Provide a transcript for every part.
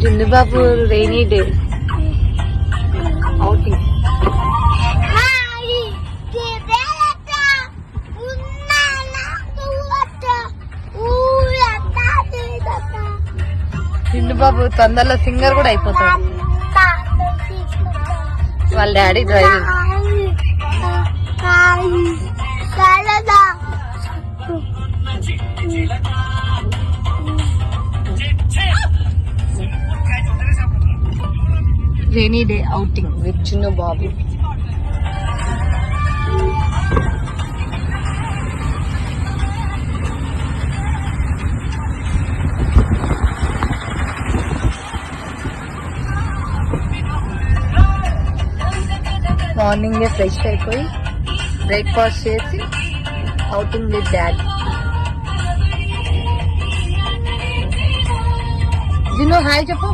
జిందుబాబు rainy day outing. Jindubabu తొందరలో singer కూడా అయిపోతాడు. వాళ్ళ daddy driving. Rainy day outing with Chinnu బాబు. మార్నింగే ఫ్రెష్ అయిపోయి బ్రేక్ఫాస్ట్ చేసి outing with daddy. Jinnu hi చెప్పు.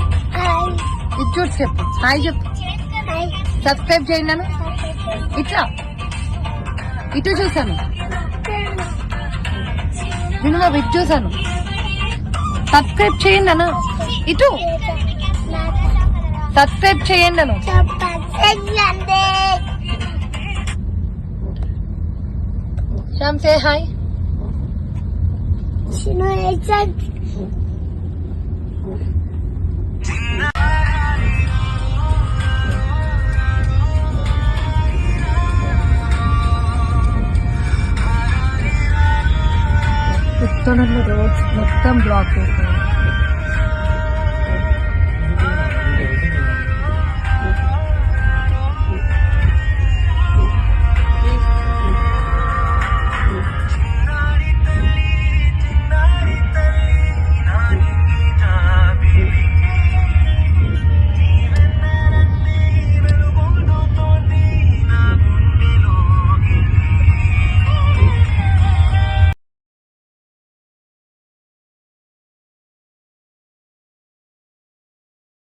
ఇది చూసి చెప్పు హాయ్ చెప్పు. సబ్స్క్రైబ్ చేయండి నన్ను. ఇట్లా ఇటు చూసాను జిన్ను బాబు, ఇటు చూసాను. సబ్స్క్రైబ్ చేయండి నన్ను. ఇటు సబ్స్క్రైబ్ చేయండి నన్ను. Shyam say hi. రోడ్స్ మొత్తం బ్లాక్ అయిపోయింది.